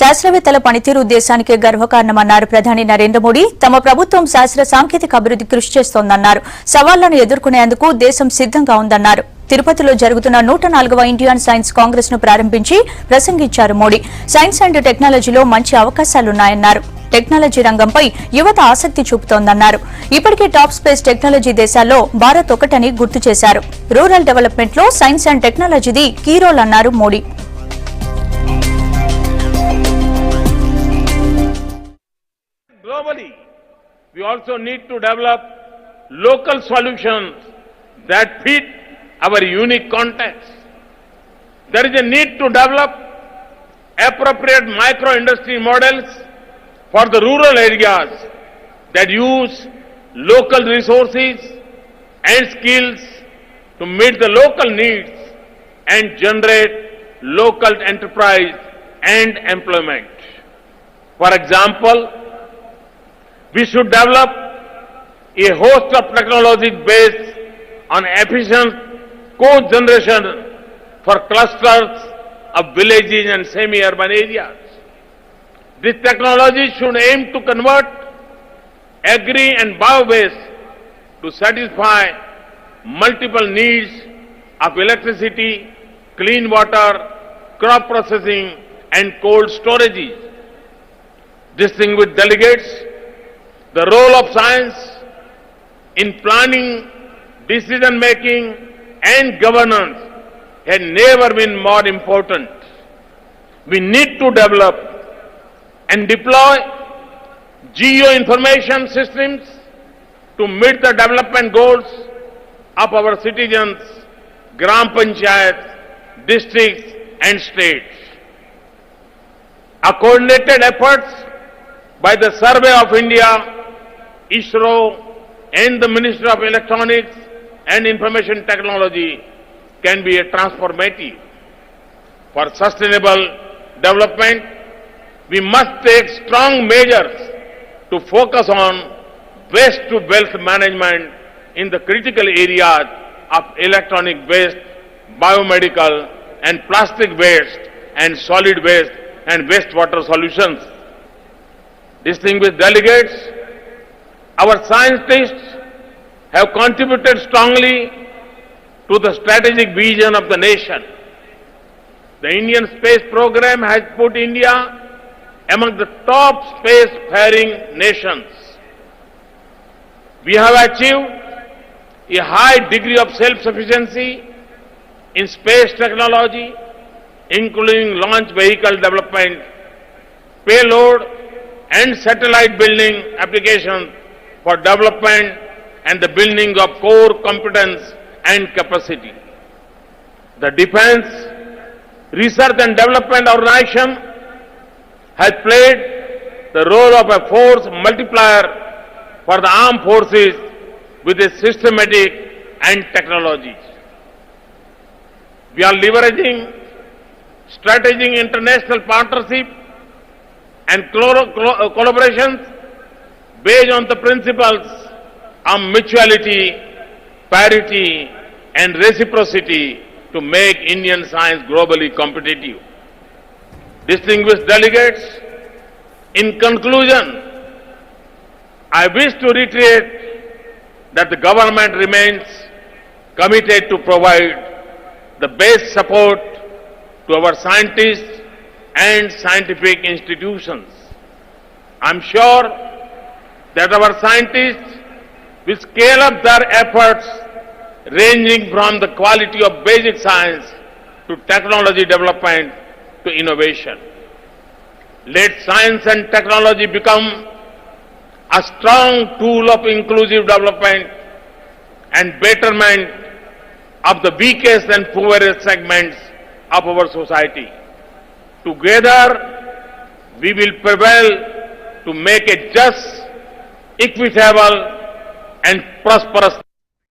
శాస్త్రవేత్తల పనితీరు దేశానికే గర్వకారణమన్నారు ప్రధాని నరేంద్ర మోడీ. తమ ప్రభుత్వం శాస్త్ర సాంకేతిక అభివృద్ధి కృషి చేస్తోందన్నారు. సవాళ్లను ఎదుర్కొనేందుకు దేశం సిద్ధంగా ఉందన్నారు. తిరుపతిలో జరుగుతున్న 104వ ఇండియన్ సైన్స్ కాంగ్రెస్ ను ప్రారంభించి ప్రసంగించారు మోడీ. సైన్స్ అండ్ టెక్నాలజీలో మంచి అవకాశాలున్నాయన్నారు. టెక్నాలజీ రంగంపై యువత ఆసక్తి చూపుతోందన్నారు. ఇప్పటికే టాప్ స్పేస్ టెక్నాలజీ దేశాల్లో భారత్ ఒకటని గుర్తు చేశారు. రూరల్ డెవలప్మెంట్ లో సైన్స్ అండ్ టెక్నాలజీది కీ రోల్ అన్నారు Modi. Globally, we also need to develop local solutions that fit our unique context. There is a need to develop appropriate micro-industry models for the rural areas that use local resources and skills to meet the local needs and generate local enterprise and employment. For example, we should develop a host of technologies based on efficient co-generation for clusters of villages and semi-urban areas. This technology should aim to convert agri and bio-waste to satisfy multiple needs of electricity, clean water, crop processing and cold storage. Distinguished delegates, the role of science in planning, decision-making and governance has never been more important. We need to develop and deploy geo-information systems to meet the development goals of our citizens, Gram Panchayats, districts and states. A coordinated efforts by the Survey of India, ISRO and the Ministry of Electronics and Information Technology can be a transformative. For sustainable development, we must take strong measures to focus on waste to wealth management in the critical areas of electronic waste, biomedical and plastic waste and solid waste and wastewater solutions. Distinguished delegates, our scientists have contributed strongly to the strategic vision of the nation. The Indian space program has put India among the top space-faring nations. We have achieved a high degree of self-sufficiency in space technology, including launch vehicle development, payload and satellite building applications for development and the building of core competence and capacity. The Defence Research and Development Organization has played the role of a force multiplier for the armed forces with its systematic and technologies. We are leveraging strategic international partnership and collaborations based on the principles of mutuality, parity and reciprocity to make Indian science globally competitive. Distinguished delegates, in conclusion, I wish to reiterate that the government remains committed to provide the best support to our scientists and scientific institutions. I am sure that our scientists will scale up their efforts ranging from the quality of basic science to technology development to innovation. Let science and technology become a strong tool of inclusive development and betterment of the weakest and poorest segments of our society. Together, we will prevail to make a just, equitable and prosperous